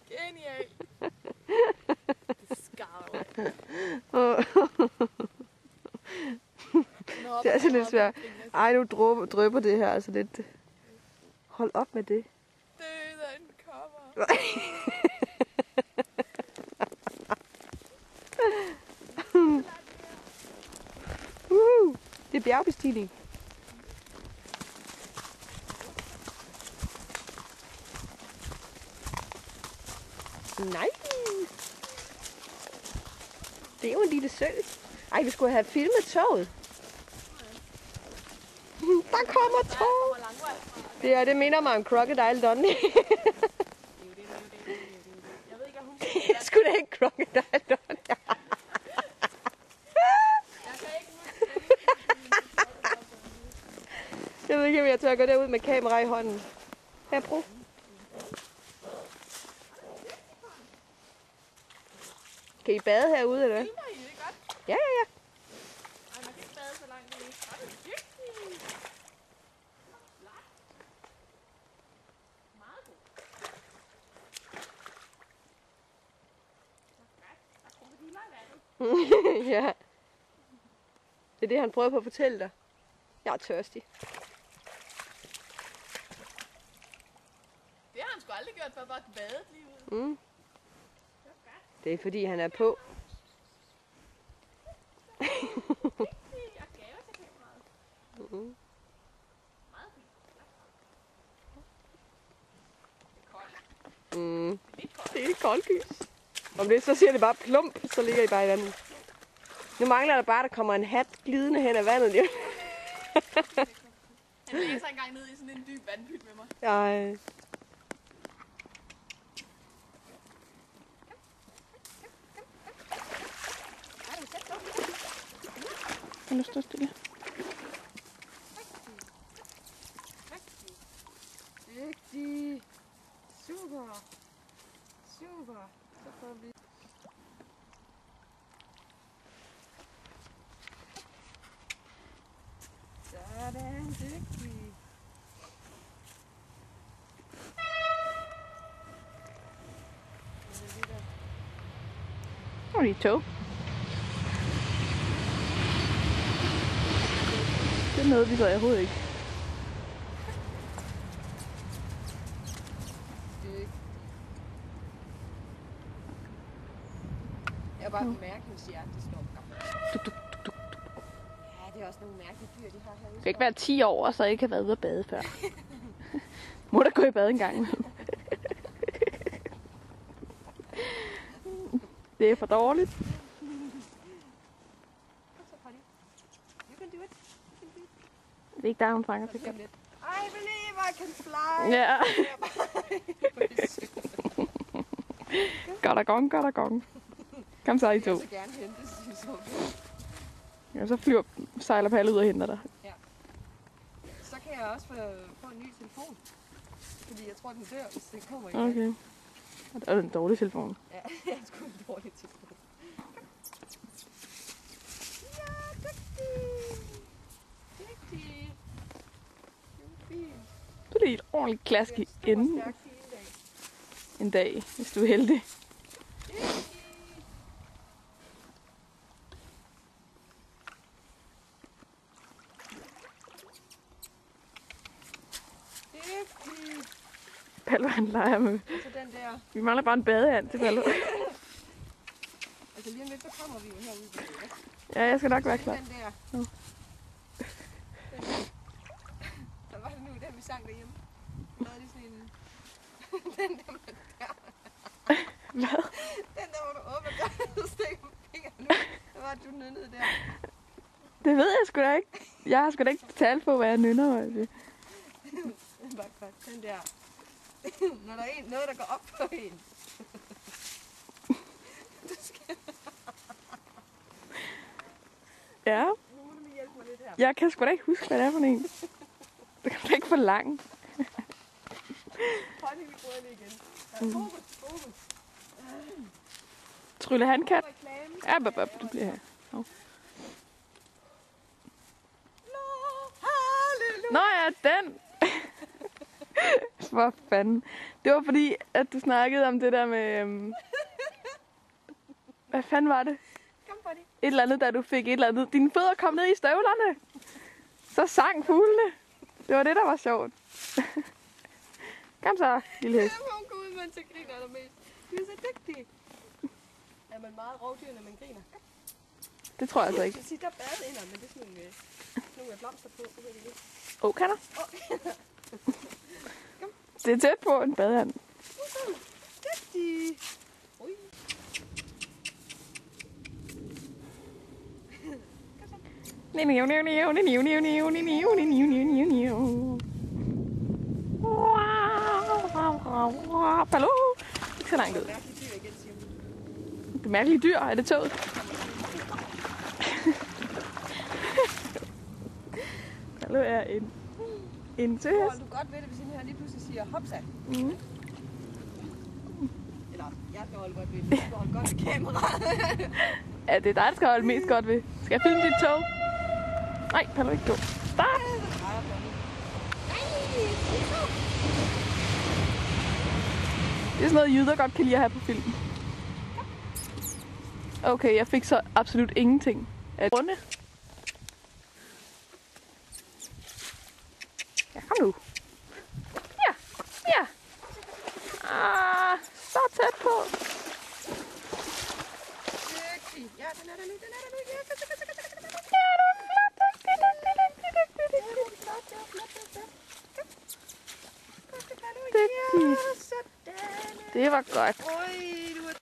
Genial. Det er altså lidt svært. Ej, nu drøber det her altså lidt. Hold op med det. Døden kommer. Det er bjergbestigning. Nej. Det er jo en lille sø. Ej, vi skulle have filmet toget. Der kommer toget. Det minder mig om Crocodile Dundee. Jeg ved ikke, om hun Det er sgu da ikke Crocodile Dundee. Jeg ved ikke, om jeg tør gå derud med kamera i hånden. Her, brug. Kan I bade herude, eller hvad? Ja, ja, ja. Ej, man kan ikke bade så langt ude. Meget god. Der er krokodiller i vandet. Ja. Det er det, han prøver på at fortælle dig. Jeg er tørstig. Det har han sgu aldrig gjort, for bare badet lige ud. Mm. Det er fordi, han er på. Jeg gaver til kameraet. Mm. Meget fint. Det er koldt. Mm. Det er koldt. Det er et koldkys. Om det så siger det bare plump, så ligger I bare i vandet. Nu mangler der bare, at der kommer en hat glidende hen ad vandet. Han lægger sig engang ned i sådan en dyb vandpyt med mig. Ej. Kan du stå stille? Rigtig. Super. Super. Så får vi... Sådan, dygtig. Nu er det et tog. Det er noget, vi så overhovedet ikke. Jeg har bare bemærket, at hjertet står Ja, det er også nogle mærkelige dyr, de har herude. Det kan ikke være 10 år, så jeg ikke har været ude at bade før. Må der gå i bad en gang. Det er for dårligt. Det er ikke der, hun fanger sig. I believe I can fly. Ja. Godt og gong. Kom så, I to. Jeg vil så gerne hentes i så fald. Ja, så sejler Palle ud og henter dig. Ja. Så kan jeg også få en ny telefon. Fordi jeg tror, den dør, hvis den kommer igen. Okay. Det er en dårlig telefon. Ja, jeg har sgu en dårlig telefon. Ja, dygtig. Så er det et ordentligt klask i enden en dag, hvis du er heldig. Palle, han leger med. Altså den der. Vi mangler bare en badehand til Palle. Altså lige om lidt, så kommer vi jo herude. Ja, jeg skal nok være klar. Den der. Ja. Så var det nu den, vi sang derhjemme. Noget af det sådan en... den der med der. Hvad? Den der, hvor du åbner døren og stikker fingeren ud. Hvad var det, du nynnede der? Det ved jeg sgu da ikke. Jeg har sgu da ikke talt på, hvad jeg nynner. Den der. Når der er noget, der går op på en. Ja. Nu må du lige hjælpe mig lidt her. Jeg kan sgu da ikke huske, hvad det er for en. Det kan da ikke for lang. Prøv lige, vi prøver lige igen. Fokus. Trylle han kan. Reklame. Ja, du bliver her. Nå ja, den! For fanden. Det var fordi, at du snakkede om det der med... Hvad fanden var det? Kom, buddy. Et eller andet, da du fik et eller andet. Dine fødder kom ned i støvlerne. Så sang fuglene. Det var det, der var sjovt. Kom så, lille hest. Hun går ud, mens jeg griner allermest. Du er så dygtig. Er man meget rovdyr, når man griner? Det tror jeg altså ikke. Jeg vil sige, der er badeender, men det er sådan nogle blomster på. Så ved jeg ikke. Kan der? Det er tæt på en badehand. Dygtig. Ui. Hallo? Ikke så langt ud. Mærkeligt dyr igen, siger hun. Det mærkelige dyr, er det toget? Hallo er en til Tror hest. du godt ved det, hvis hende her lige pludselig siger hopsa? Mm. Eller, jeg skal holde godt ved det. Du skal holde godt ved kameraet. Ja, det er dig, der skal holde mest godt ved. Skal jeg filme dit tog? Nej, hallo ikke tog. Stop! Det er sådan noget, jyder godt kan lide at have på film. Okay, jeg fik så absolut ingenting af runde. Ja, kom nu. Ja, ja. Så tæt på. Dygtig. Ja, den er der nu, den er der nu. Ja, Ja, det var flot. Dygtig. Det var godt.